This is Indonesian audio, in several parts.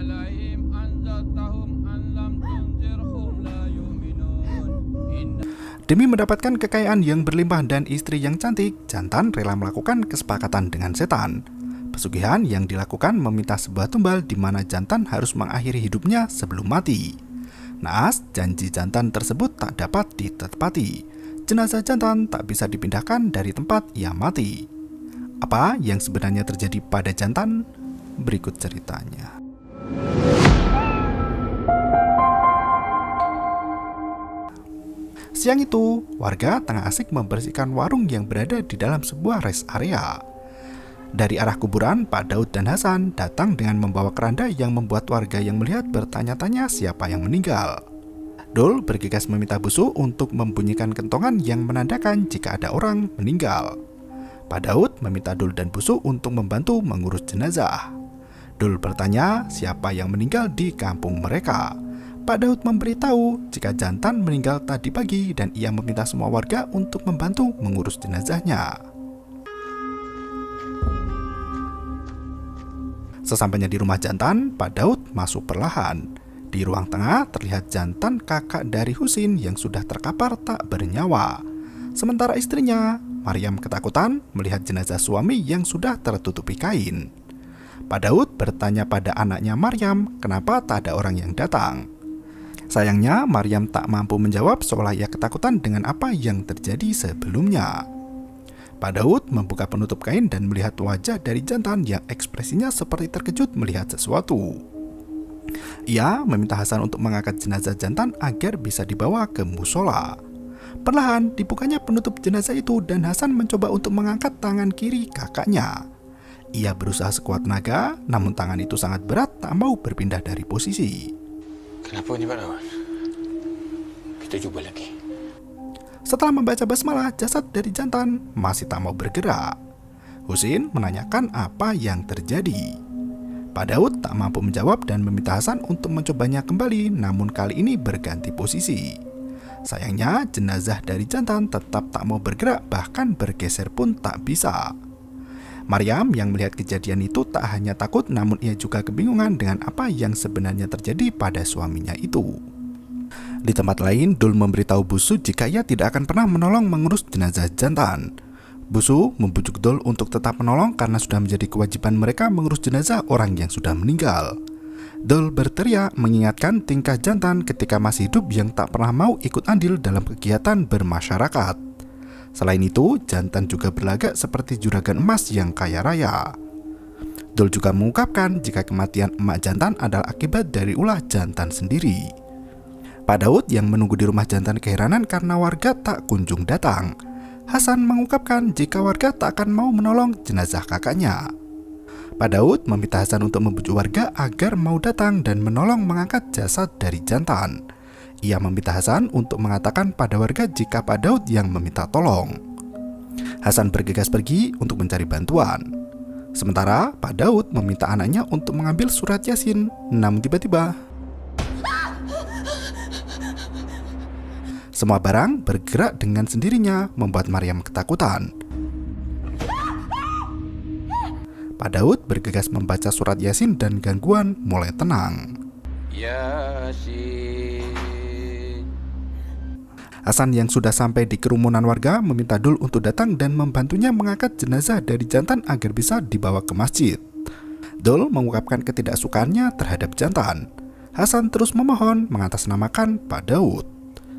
عليهم أنذرتهم أم لم تنذرهم لا يؤمنون. Demi mendapatkan kekayaan yang berlimpah dan istri yang cantik, jantan rela melakukan kesepakatan dengan setan. Pesugihan yang dilakukan meminta sebuah tumbal di mana jantan harus mengakhiri hidupnya sebelum mati. Naas, janji jantan tersebut tak dapat ditepati. Jenazah jantan tak bisa dipindahkan dari tempat ia mati. Apa yang sebenarnya terjadi pada jantan? Berikut ceritanya. Siang itu, warga tengah asik membersihkan warung yang berada di dalam sebuah rest area. Dari arah kuburan, Pak Daud dan Hasan datang dengan membawa keranda yang membuat warga yang melihat bertanya-tanya siapa yang meninggal. Dul bergegas meminta Busu untuk membunyikan kentongan yang menandakan jika ada orang meninggal. Pak Daud meminta Dul dan Busu untuk membantu mengurus jenazah. Dul bertanya siapa yang meninggal di kampung mereka. Pak Daud memberitahu jika jantan meninggal tadi pagi dan ia meminta semua warga untuk membantu mengurus jenazahnya. Sesampainya di rumah jantan, Pak Daud masuk perlahan. Di ruang tengah terlihat jantan kakak dari Husin yang sudah terkapar tak bernyawa. Sementara istrinya, Maryam, ketakutan melihat jenazah suami yang sudah tertutupi kain. Pak Daud bertanya pada anaknya Maryam, kenapa tak ada orang yang datang. Sayangnya, Maryam tak mampu menjawab seolah ia ketakutan dengan apa yang terjadi sebelumnya. Pak Daud membuka penutup kain dan melihat wajah dari jantan yang ekspresinya seperti terkejut melihat sesuatu. Ia meminta Hasan untuk mengangkat jenazah jantan agar bisa dibawa ke musola. Perlahan dibukanya penutup jenazah itu dan Hasan mencoba untuk mengangkat tangan kiri kakaknya. Ia berusaha sekuat tenaga, namun tangan itu sangat berat, tak mau berpindah dari posisi. Kenapa ni Pak Daud? Kita coba lagi. Setelah membaca basmalah, jasad dari jantan masih tak mau bergerak. Husin menanyakan apa yang terjadi. Pak Daud tak mampu menjawab dan meminta Hasan untuk mencobanya kembali, namun kali ini berganti posisi. Sayangnya, jenazah dari jantan tetap tak mau bergerak, bahkan bergeser pun tak bisa. Maryam yang melihat kejadian itu tak hanya takut, namun ia juga kebingungan dengan apa yang sebenarnya terjadi pada suaminya itu. Di tempat lain, Dul memberitahu Busu jika ia tidak akan pernah menolong mengurus jenazah jantan. Busu membujuk Dul untuk tetap menolong karena sudah menjadi kewajiban mereka mengurus jenazah orang yang sudah meninggal. Dul berteriak mengingatkan tingkah jantan ketika masih hidup yang tak pernah mau ikut andil dalam kegiatan bermasyarakat. Selain itu, jantan juga berlagak seperti juragan emas yang kaya raya. Dul juga mengungkapkan jika kematian emak jantan adalah akibat dari ulah jantan sendiri. Pak Daud yang menunggu di rumah jantan keheranan karena warga tak kunjung datang. Hasan mengungkapkan jika warga tak akan mau menolong jenazah kakaknya. Pak Daud meminta Hasan untuk membujuk warga agar mau datang dan menolong mengangkat jasad dari jantan. Ia meminta Hasan untuk mengatakan pada warga jika Pak Daud yang meminta tolong. Hasan bergegas pergi untuk mencari bantuan. Sementara Pak Daud meminta anaknya untuk mengambil surat Yasin, namun tiba-tiba semua barang bergerak dengan sendirinya, membuat Maryam ketakutan. Pak Daud bergegas membaca surat Yasin dan gangguan mulai tenang. Yasin. Hasan yang sudah sampai di kerumunan warga meminta Dul untuk datang dan membantunya mengangkat jenazah dari jantan agar bisa dibawa ke masjid. Dul mengungkapkan ketidaksukaannya terhadap jantan. Hasan terus memohon mengatasnamakan Pak Daud.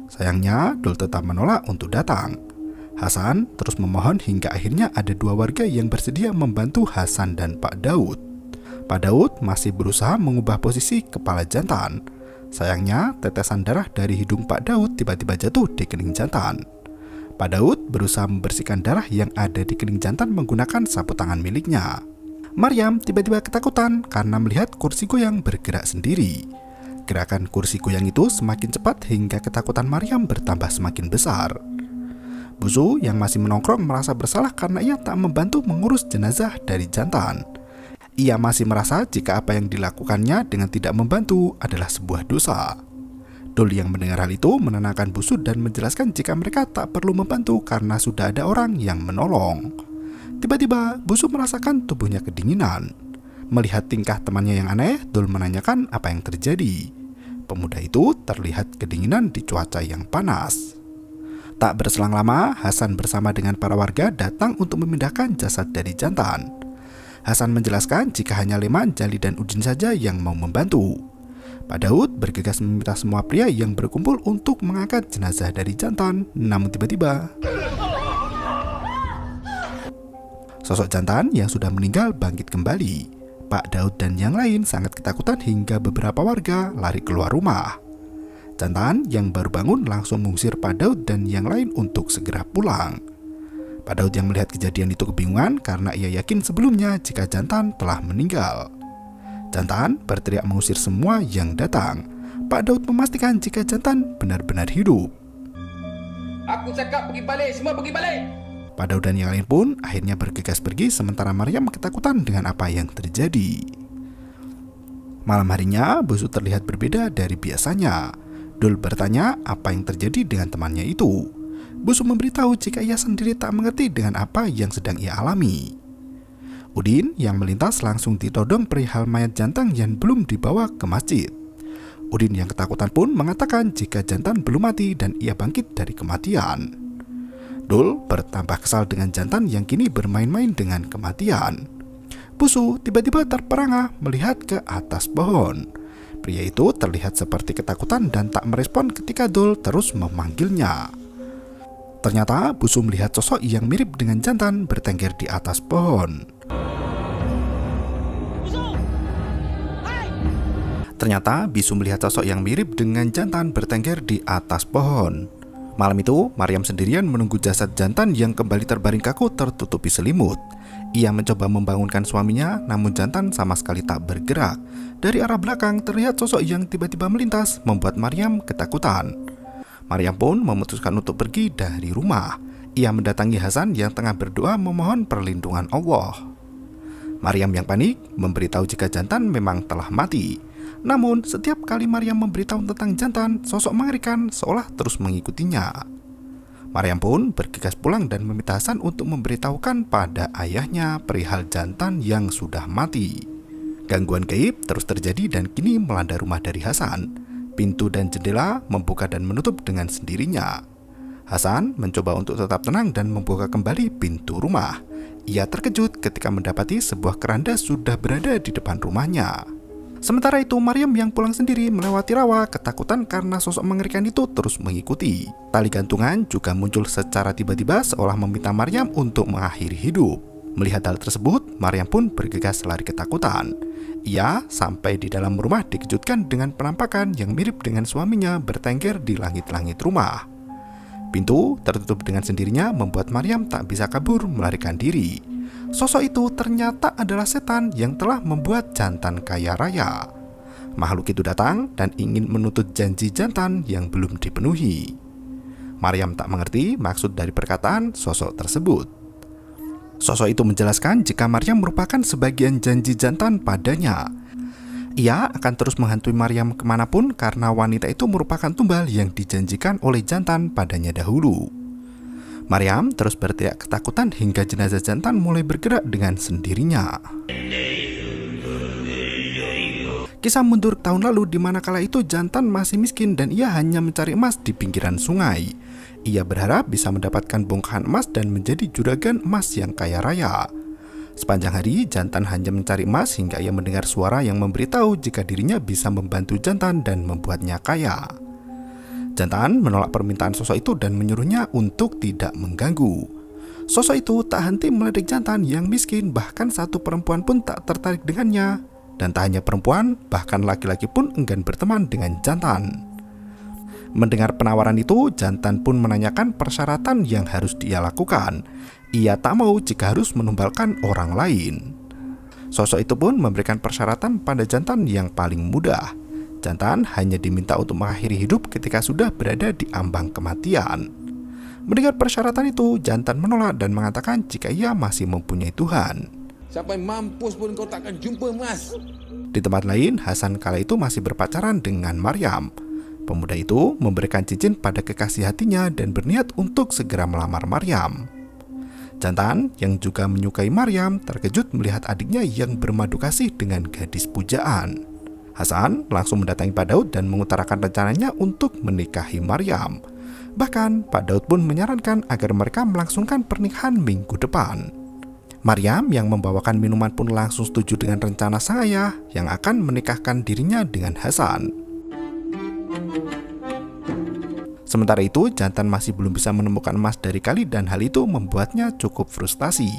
Sayangnya, Dul tetap menolak untuk datang. Hasan terus memohon hingga akhirnya ada dua warga yang bersedia membantu Hasan dan Pak Daud. Pak Daud masih berusaha mengubah posisi kepala jantan. Sayangnya, tetesan darah dari hidung Pak Daud tiba-tiba jatuh di kening jantan. Pak Daud berusaha membersihkan darah yang ada di kening jantan menggunakan sapu tangan miliknya. Maryam tiba-tiba ketakutan karena melihat kursi goyang bergerak sendiri. Gerakan kursi goyang itu semakin cepat hingga ketakutan Maryam bertambah semakin besar. Busu yang masih menongkrong merasa bersalah karena ia tak membantu mengurus jenazah dari jantan. Ia masih merasa jika apa yang dilakukannya dengan tidak membantu adalah sebuah dosa. Dul yang mendengar hal itu menenangkan Busu dan menjelaskan jika mereka tak perlu membantu karena sudah ada orang yang menolong. Tiba-tiba Busu merasakan tubuhnya kedinginan. Melihat tingkah temannya yang aneh, Dul menanyakan apa yang terjadi. Pemuda itu terlihat kedinginan di cuaca yang panas. Tak berselang lama, Hasan bersama dengan para warga datang untuk memindahkan jasad dari jantan. Hasan menjelaskan jika hanya Leman, Jali, dan Udin saja yang mau membantu. Pak Daud bergegas meminta semua pria yang berkumpul untuk mengangkat jenazah dari jantan. Namun tiba-tiba sosok jantan yang sudah meninggal bangkit kembali. Pak Daud dan yang lain sangat ketakutan hingga beberapa warga lari keluar rumah. Jantan yang baru bangun langsung mengusir Pak Daud dan yang lain untuk segera pulang. Pak Daud yang melihat kejadian itu kebingungan karena ia yakin sebelumnya jika jantan telah meninggal. Jantan berteriak mengusir semua yang datang. Pak Daud memastikan jika jantan benar-benar hidup. Aku cakap pergi balik, semua pergi balik. Pak Daud dan yang lain pun akhirnya bergegas pergi sementara Maryam ketakutan dengan apa yang terjadi. Malam harinya, Busu terlihat berbeda dari biasanya. Dul bertanya apa yang terjadi dengan temannya itu. Busu memberitahu jika ia sendiri tak mengerti dengan apa yang sedang ia alami. Udin yang melintas langsung ditodong perihal mayat jantan yang belum dibawa ke masjid. Udin yang ketakutan pun mengatakan jika jantan belum mati dan ia bangkit dari kematian. Dul bertambah kesal dengan jantan yang kini bermain-main dengan kematian. Busu tiba-tiba terperangah melihat ke atas pohon. Pria itu terlihat seperti ketakutan dan tak merespon ketika Dul terus memanggilnya. Ternyata Busu melihat sosok yang mirip dengan jantan bertengger di atas pohon. Ternyata Bisu melihat sosok yang mirip dengan jantan bertengger di atas pohon. Malam itu, Maryam sendirian menunggu jasad jantan yang kembali terbaring kaku tertutupi selimut. Ia mencoba membangunkan suaminya, namun jantan sama sekali tak bergerak. Dari arah belakang terlihat sosok yang tiba-tiba melintas, membuat Maryam ketakutan. Maryam pun memutuskan untuk pergi dari rumah. Ia mendatangi Hasan yang tengah berdoa memohon perlindungan Allah. Maryam yang panik memberitahu jika jantan memang telah mati. Namun, setiap kali Maryam memberitahu tentang jantan, sosok mengerikan seolah terus mengikutinya. Maryam pun bergegas pulang dan meminta Hasan untuk memberitahukan pada ayahnya perihal jantan yang sudah mati. Gangguan gaib terus terjadi dan kini melanda rumah dari Hasan. Pintu dan jendela membuka dan menutup dengan sendirinya. Hasan mencoba untuk tetap tenang dan membuka kembali pintu rumah. Ia terkejut ketika mendapati sebuah keranda sudah berada di depan rumahnya. Sementara itu, Maryam yang pulang sendiri melewati rawa ketakutan karena sosok mengerikan itu terus mengikuti. Tali gantungan juga muncul secara tiba-tiba seolah meminta Maryam untuk mengakhiri hidup. Melihat hal tersebut, Maryam pun bergegas lari ketakutan. Ia sampai di dalam rumah dikejutkan dengan penampakan yang mirip dengan suaminya bertengger di langit-langit rumah. Pintu tertutup dengan sendirinya membuat Maryam tak bisa kabur melarikan diri. Sosok itu ternyata adalah setan yang telah membuat jantan kaya raya. Makhluk itu datang dan ingin menuntut janji jantan yang belum dipenuhi. Maryam tak mengerti maksud dari perkataan sosok tersebut. Sosok itu menjelaskan jika Maryam merupakan sebagian janji jantan padanya. Ia akan terus menghantui Maryam kemanapun karena wanita itu merupakan tumbal yang dijanjikan oleh jantan padanya dahulu. Maryam terus berteriak ketakutan hingga jenazah jantan mulai bergerak dengan sendirinya. Kisah mundur tahun lalu di mana kala itu jantan masih miskin dan ia hanya mencari emas di pinggiran sungai. Ia berharap bisa mendapatkan bongkahan emas dan menjadi juragan emas yang kaya raya. Sepanjang hari, jantan hanya mencari emas hingga ia mendengar suara yang memberitahu jika dirinya bisa membantu jantan dan membuatnya kaya. Jantan menolak permintaan sosok itu dan menyuruhnya untuk tidak mengganggu. Sosok itu tak henti meledek jantan yang miskin, bahkan satu perempuan pun tak tertarik dengannya. Dan tak hanya perempuan, bahkan laki-laki pun enggan berteman dengan jantan. Mendengar penawaran itu, jantan pun menanyakan persyaratan yang harus dia lakukan. Ia tak mau jika harus menumbalkan orang lain. Sosok itu pun memberikan persyaratan pada jantan yang paling mudah. Jantan hanya diminta untuk mengakhiri hidup ketika sudah berada di ambang kematian. Mendengar persyaratan itu, jantan menolak dan mengatakan jika ia masih mempunyai Tuhan. Sampai mampus pun kau takkan jumpa emas. Di tempat lain, Hasan kala itu masih berpacaran dengan Maryam. Pemuda itu memberikan cincin pada kekasih hatinya dan berniat untuk segera melamar Maryam. Jantan yang juga menyukai Maryam terkejut melihat adiknya yang bermadu kasih dengan gadis pujaan. Hasan langsung mendatangi Pak Daud dan mengutarakan rencananya untuk menikahi Maryam. Bahkan Pak Daud pun menyarankan agar mereka melangsungkan pernikahan minggu depan. Maryam yang membawakan minuman pun langsung setuju dengan rencana sang ayah yang akan menikahkan dirinya dengan Hasan. Sementara itu, Jantan masih belum bisa menemukan emas dari kali dan hal itu membuatnya cukup frustasi.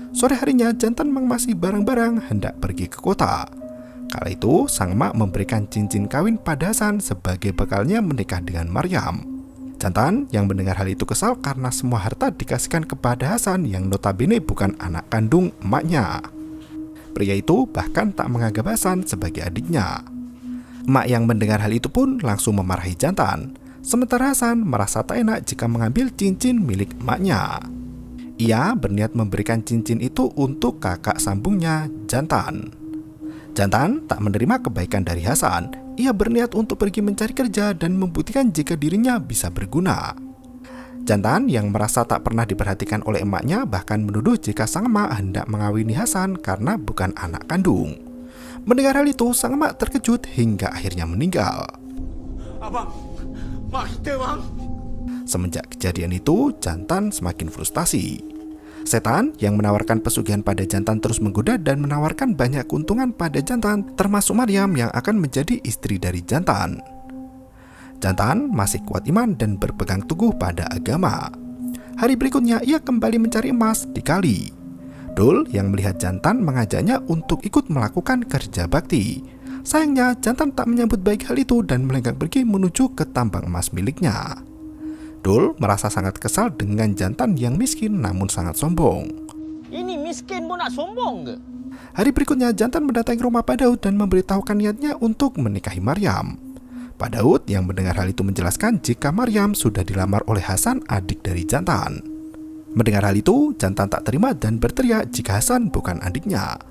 Sore harinya, Jantan mengemasi barang-barang hendak pergi ke kota. Kala itu, sang emak memberikan cincin kawin pada Hasan sebagai bekalnya menikah dengan Maryam. Jantan yang mendengar hal itu kesal karena semua harta dikasihkan kepada Hasan yang notabene bukan anak kandung emaknya. Pria itu bahkan tak menganggap Hasan sebagai adiknya. Emak yang mendengar hal itu pun langsung memarahi Jantan. Sementara Hasan merasa tak enak jika mengambil cincin milik emaknya. Ia berniat memberikan cincin itu untuk kakak sambungnya, Jantan. Jantan tak menerima kebaikan dari Hasan. Ia berniat untuk pergi mencari kerja dan membuktikan jika dirinya bisa berguna. Jantan yang merasa tak pernah diperhatikan oleh emaknya bahkan menuduh jika sang emak hendak mengawini Hasan karena bukan anak kandung. Mendengar hal itu, sang emak terkejut hingga akhirnya meninggal. Abang, mak kita bang. Semenjak kejadian itu, Jantan semakin frustasi. Setan yang menawarkan pesugihan pada Jantan terus menggoda dan menawarkan banyak keuntungan pada Jantan, termasuk Maryam yang akan menjadi istri dari Jantan. Jantan masih kuat iman dan berpegang teguh pada agama. Hari berikutnya, ia kembali mencari emas di kali. Dul yang melihat Jantan mengajaknya untuk ikut melakukan kerja bakti. Sayangnya, Jantan tak menyambut baik hal itu dan melenggang pergi menuju ke tambang emas miliknya. Dul merasa sangat kesal dengan Jantan yang miskin namun sangat sombong. Ini miskin pun nak sombong ke? Hari berikutnya, Jantan mendatangi rumah Pak Daud dan memberitahukan niatnya untuk menikahi Maryam. Pak Daud yang mendengar hal itu menjelaskan jika Maryam sudah dilamar oleh Hasan, adik dari Jantan. Mendengar hal itu, Jantan tak terima dan berteriak jika Hasan bukan adiknya.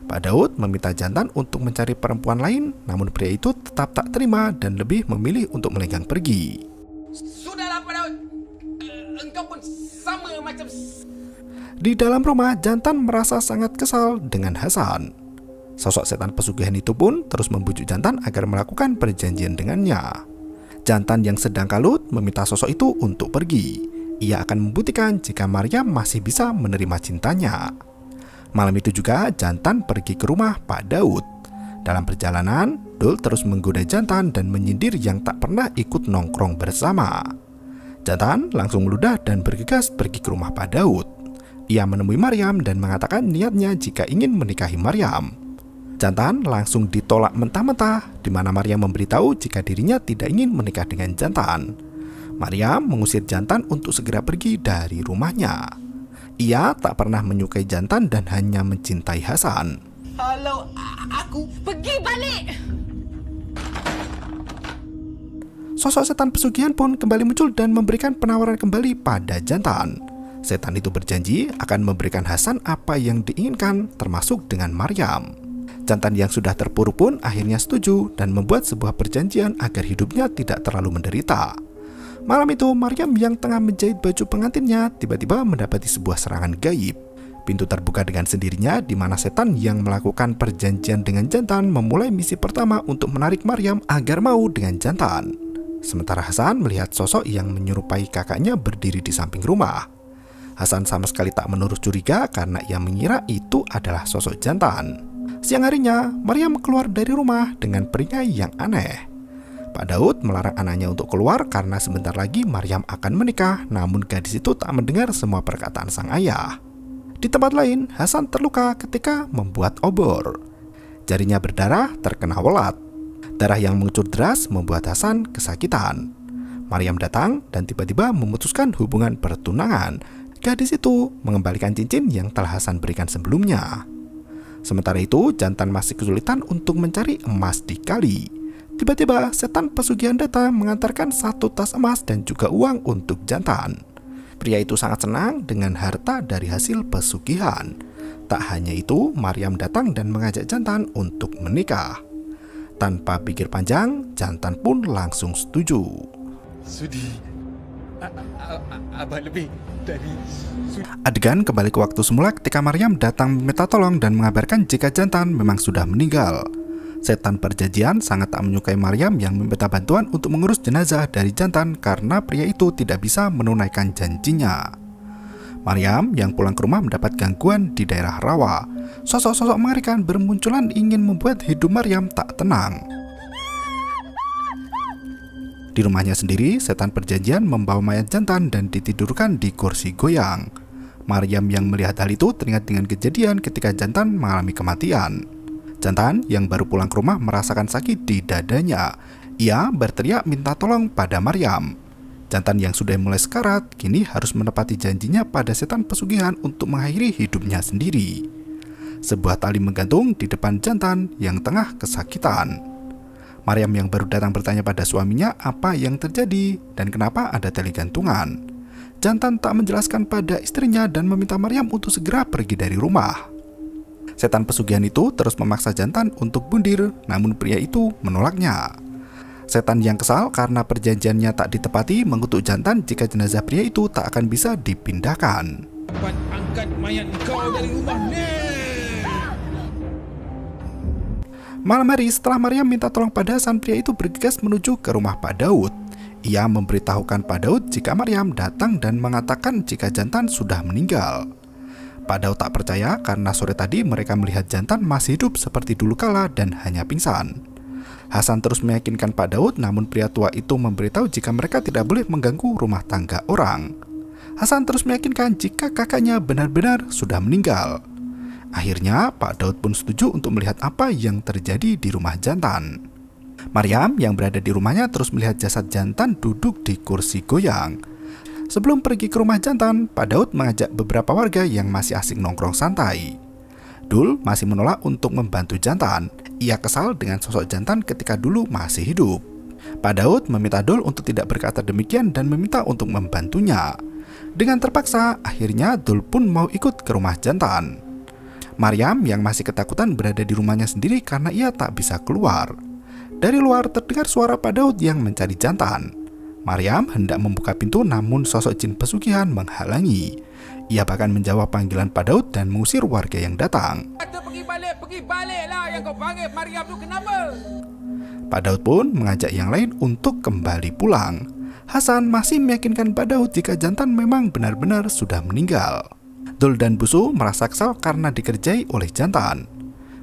Pak Daud meminta Jantan untuk mencari perempuan lain, namun pria itu tetap tak terima dan lebih memilih untuk melenggang pergi. Sudahlah Pak Daud, engkau pun sama macam... Di dalam rumah, Jantan merasa sangat kesal dengan Hasan. Sosok setan pesugihan itu pun terus membujuk Jantan agar melakukan perjanjian dengannya. Jantan yang sedang kalut meminta sosok itu untuk pergi. Ia akan membuktikan jika Maryam masih bisa menerima cintanya. Malam itu juga Jantan pergi ke rumah Pak Daud. Dalam perjalanan, Dul terus menggoda Jantan dan menyindir yang tak pernah ikut nongkrong bersama. Jantan langsung meludah dan bergegas pergi ke rumah Pak Daud. Ia menemui Maryam dan mengatakan niatnya jika ingin menikahi Maryam. Jantan langsung ditolak mentah-mentah, di mana Maryam memberitahu jika dirinya tidak ingin menikah dengan Jantan. Maryam mengusir Jantan untuk segera pergi dari rumahnya. Ia tak pernah menyukai Jantan dan hanya mencintai Hasan. Kalau aku pergi balik. Sosok setan pesugihan pun kembali muncul dan memberikan penawaran kembali pada Jantan. Setan itu berjanji akan memberikan Hasan apa yang diinginkan, termasuk dengan Maryam. Jantan yang sudah terpuruk pun akhirnya setuju dan membuat sebuah perjanjian agar hidupnya tidak terlalu menderita. Malam itu, Maryam yang tengah menjahit baju pengantinnya tiba-tiba mendapati sebuah serangan gaib. Pintu terbuka dengan sendirinya di mana setan yang melakukan perjanjian dengan Jantan memulai misi pertama untuk menarik Maryam agar mau dengan Jantan. Sementara Hasan melihat sosok yang menyerupai kakaknya berdiri di samping rumah. Hasan sama sekali tak menaruh curiga karena ia mengira itu adalah sosok Jantan. Siang harinya, Maryam keluar dari rumah dengan perisai yang aneh. Pak Daud melarang anaknya untuk keluar karena sebentar lagi Maryam akan menikah, namun gadis itu tak mendengar semua perkataan sang ayah. Di tempat lain, Hasan terluka ketika membuat obor. Jarinya berdarah terkena welat. Darah yang mengucur deras membuat Hasan kesakitan. Maryam datang dan tiba-tiba memutuskan hubungan pertunangan. Gadis itu mengembalikan cincin yang telah Hasan berikan sebelumnya. Sementara itu, Jantan masih kesulitan untuk mencari emas di kali. Tiba-tiba, setan pesugihan datang mengantarkan 1 tas emas dan juga uang untuk Jantan. Pria itu sangat senang dengan harta dari hasil pesugihan. Tak hanya itu, Maryam datang dan mengajak Jantan untuk menikah. Tanpa pikir panjang, Jantan pun langsung setuju. Sudi. Abang lebih dari... Adegan kembali ke waktu semula ketika Maryam datang meminta tolong dan mengabarkan jika jantan memang sudah meninggal. Setan perjanjian sangat tak menyukai Maryam yang meminta bantuan untuk mengurus jenazah dari jantan karena pria itu tidak bisa menunaikan janjinya. Maryam yang pulang ke rumah mendapat gangguan di daerah rawa. Sosok-sosok mengerikan bermunculan ingin membuat hidup Maryam tak tenang. Di rumahnya sendiri, setan perjanjian membawa mayat jantan dan ditidurkan di kursi goyang. Maryam yang melihat hal itu teringat dengan kejadian ketika jantan mengalami kematian. Jantan yang baru pulang ke rumah merasakan sakit di dadanya. Ia berteriak minta tolong pada Maryam. Jantan yang sudah mulai sekarat kini harus menepati janjinya pada setan pesugihan untuk mengakhiri hidupnya sendiri. Sebuah tali menggantung di depan jantan yang tengah kesakitan. Maryam yang baru datang bertanya pada suaminya apa yang terjadi dan kenapa ada tali gantungan. Jantan tak menjelaskan pada istrinya dan meminta Maryam untuk segera pergi dari rumah. Setan pesugihan itu terus memaksa jantan untuk bundir, namun pria itu menolaknya. Setan yang kesal karena perjanjiannya tak ditepati mengutuk jantan jika jenazah pria itu tak akan bisa dipindahkan. Dapat angkat mayat kau dari rumah ni. Malam hari setelah Maryam minta tolong pada Hasan, pria itu bergegas menuju ke rumah Pak Daud. Ia memberitahukan Pak Daud jika Maryam datang dan mengatakan jika jantan sudah meninggal. Pak Daud tak percaya karena sore tadi mereka melihat jantan masih hidup seperti dulu kala dan hanya pingsan. Hasan terus meyakinkan Pak Daud, namun pria tua itu memberitahu jika mereka tidak boleh mengganggu rumah tangga orang. Hasan terus meyakinkan jika kakaknya benar-benar sudah meninggal. Akhirnya Pak Daud pun setuju untuk melihat apa yang terjadi di rumah jantan. Maryam yang berada di rumahnya terus melihat jasad jantan duduk di kursi goyang. Sebelum pergi ke rumah jantan, Pak Daud mengajak beberapa warga yang masih asik nongkrong santai. Dul masih menolak untuk membantu jantan. Ia kesal dengan sosok jantan ketika dulu masih hidup. Pak Daud meminta Dul untuk tidak berkata demikian dan meminta untuk membantunya. Dengan terpaksa, akhirnya Dul pun mau ikut ke rumah jantan. Maryam yang masih ketakutan berada di rumahnya sendiri karena ia tak bisa keluar. Dari luar terdengar suara Pak Daud yang mencari jantan. Maryam hendak membuka pintu namun sosok jin pesugihan menghalangi. Ia bahkan menjawab panggilan Pak Daud dan mengusir warga yang datang. Kata pergi balik lah yang kau panggil Maryam tu kenapa? Pak Daud pun mengajak yang lain untuk kembali pulang. Hasan masih meyakinkan Pak Daud jika jantan memang benar-benar sudah meninggal. Dul dan Busu merasa kesal karena dikerjai oleh jantan.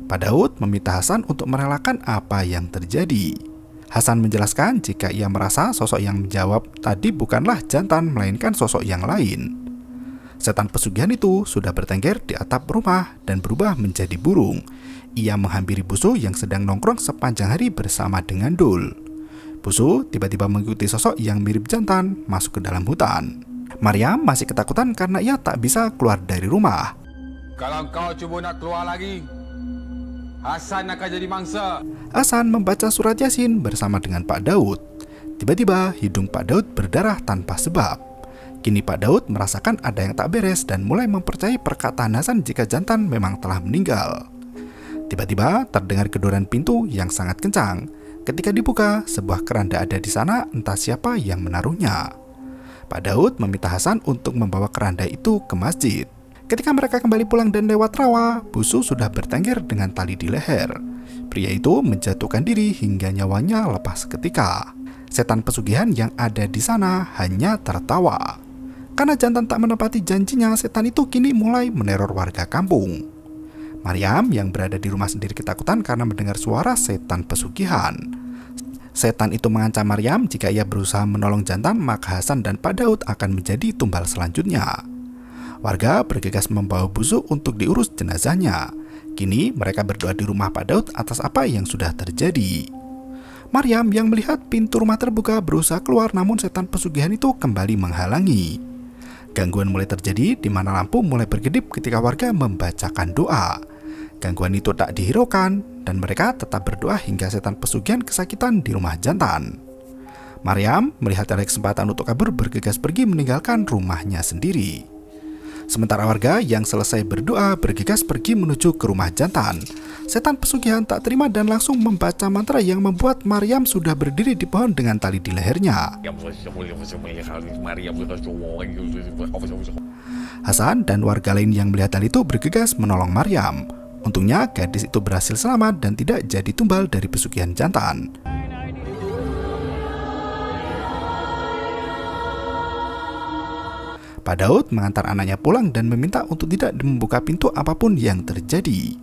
Pak Daud meminta Hasan untuk merelakan apa yang terjadi. Hasan menjelaskan jika ia merasa sosok yang menjawab tadi bukanlah jantan melainkan sosok yang lain. Setan pesugihan itu sudah bertengger di atap rumah dan berubah menjadi burung. Ia menghampiri Busu yang sedang nongkrong sepanjang hari bersama dengan Dul. Busu tiba-tiba mengikuti sosok yang mirip jantan masuk ke dalam hutan. Maryam masih ketakutan karena ia tak bisa keluar dari rumah. Kalau kau cuba nak keluar lagi, Hasan akan jadi mangsa. Hasan membaca surat Yasin bersama dengan Pak Daud. Tiba-tiba hidung Pak Daud berdarah tanpa sebab. Kini Pak Daud merasakan ada yang tak beres dan mulai mempercayai perkataan Hasan jika jantan memang telah meninggal. Tiba-tiba terdengar gedoran pintu yang sangat kencang. Ketika dibuka, sebuah keranda ada di sana, entah siapa yang menaruhnya. Pak Daud meminta Hasan untuk membawa keranda itu ke masjid. Ketika mereka kembali pulang dan lewat rawa, Busu sudah bertengger dengan tali di leher. Pria itu menjatuhkan diri hingga nyawanya lepas seketika. Setan pesugihan yang ada di sana hanya tertawa. Karena jantan tak menepati janjinya, setan itu kini mulai meneror warga kampung. Maryam yang berada di rumah sendiri ketakutan karena mendengar suara setan pesugihan. Setan itu mengancam Maryam jika ia berusaha menolong jantan, maka Hasan dan Pak Daud akan menjadi tumbal selanjutnya. Warga bergegas membawa Busu untuk diurus jenazahnya. Kini mereka berdoa di rumah Pak Daud atas apa yang sudah terjadi. Maryam yang melihat pintu rumah terbuka berusaha keluar, namun setan pesugihan itu kembali menghalangi. Gangguan mulai terjadi di mana lampu mulai berkedip ketika warga membacakan doa. Gangguan itu tak dihiraukan dan mereka tetap berdoa hingga setan pesugihan kesakitan di rumah jantan. Maryam melihat ada kesempatan untuk kabur, bergegas pergi meninggalkan rumahnya sendiri. Sementara warga yang selesai berdoa bergegas pergi menuju ke rumah jantan. Setan pesugihan tak terima dan langsung membaca mantra yang membuat Maryam sudah berdiri di pohon dengan tali di lehernya. Hasan dan warga lain yang melihat hal itu bergegas menolong Maryam. Untungnya gadis itu berhasil selamat dan tidak jadi tumbal dari pesugihan jantan. Pak Daud mengantar anaknya pulang dan meminta untuk tidak membuka pintu apapun yang terjadi.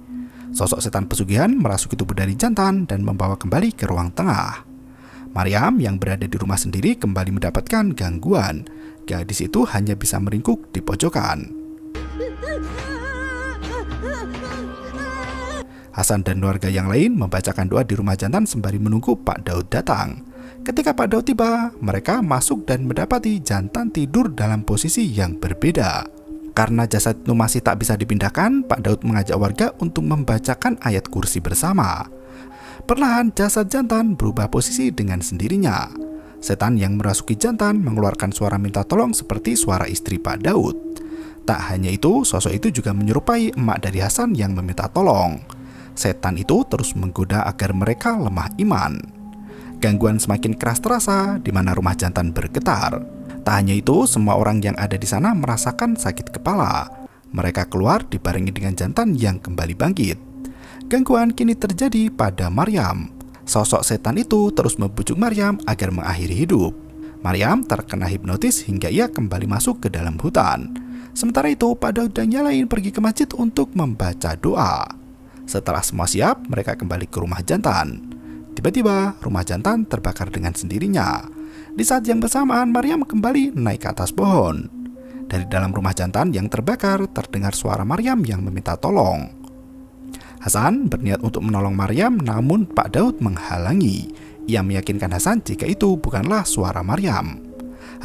Sosok setan pesugihan merasuki tubuh dari jantan dan membawa kembali ke ruang tengah. Maryam yang berada di rumah sendiri kembali mendapatkan gangguan. Gadis itu hanya bisa meringkuk di pojokan. Hasan dan warga yang lain membacakan doa di rumah jantan sembari menunggu Pak Daud datang. Ketika Pak Daud tiba, mereka masuk dan mendapati jantan tidur dalam posisi yang berbeda. Karena jasad itu masih tak bisa dipindahkan, Pak Daud mengajak warga untuk membacakan ayat kursi bersama. Perlahan jasad jantan berubah posisi dengan sendirinya. Setan yang merasuki jantan mengeluarkan suara minta tolong seperti suara istri Pak Daud. Tak hanya itu, sosok itu juga menyerupai emak dari Hasan yang meminta tolong. Setan itu terus menggoda agar mereka lemah iman. Gangguan semakin keras terasa di mana rumah jantan bergetar. Tak hanya itu, semua orang yang ada di sana merasakan sakit kepala. Mereka keluar dibarengi dengan jantan yang kembali bangkit. Gangguan kini terjadi pada Maryam. Sosok setan itu terus membujuk Maryam agar mengakhiri hidup. Maryam terkena hipnotis hingga ia kembali masuk ke dalam hutan. Sementara itu, Pak Daud dan yang lain pergi ke masjid untuk membaca doa. Setelah semua siap, mereka kembali ke rumah jantan. Tiba-tiba, rumah jantan terbakar dengan sendirinya. Di saat yang bersamaan, Maryam kembali naik ke atas pohon. Dari dalam rumah jantan yang terbakar, terdengar suara Maryam yang meminta tolong. Hasan berniat untuk menolong Maryam, namun Pak Daud menghalangi. Ia meyakinkan Hasan jika itu bukanlah suara Maryam.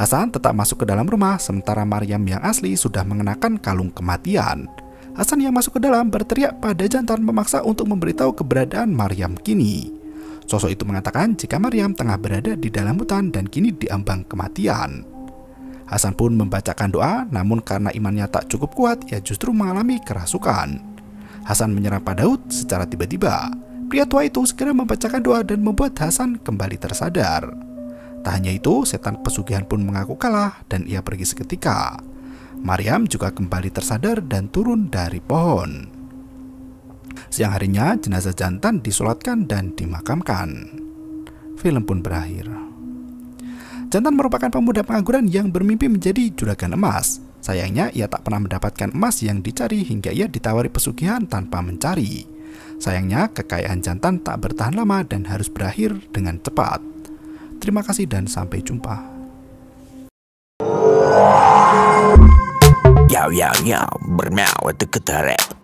Hasan tetap masuk ke dalam rumah, sementara Maryam yang asli sudah mengenakan kalung kematian. Hasan yang masuk ke dalam berteriak pada jantan memaksa untuk memberitahu keberadaan Maryam kini. Sosok itu mengatakan jika Maryam tengah berada di dalam hutan dan kini diambang kematian. Hasan pun membacakan doa, namun karena imannya tak cukup kuat, ia justru mengalami kerasukan. Hasan menyerang Pak Daud secara tiba-tiba. Pria tua itu segera membacakan doa dan membuat Hasan kembali tersadar. Tak hanya itu, setan pesugihan pun mengaku kalah dan ia pergi seketika. Maryam juga kembali tersadar dan turun dari pohon. Siang harinya, jenazah jantan disolatkan dan dimakamkan. Film pun berakhir. Jantan merupakan pemuda pengangguran yang bermimpi menjadi juragan emas. Sayangnya, ia tak pernah mendapatkan emas yang dicari hingga ia ditawari pesugihan tanpa mencari. Sayangnya, kekayaan jantan tak bertahan lama dan harus berakhir dengan cepat. Terima kasih dan sampai jumpa. Yo, bermau itu ketarik.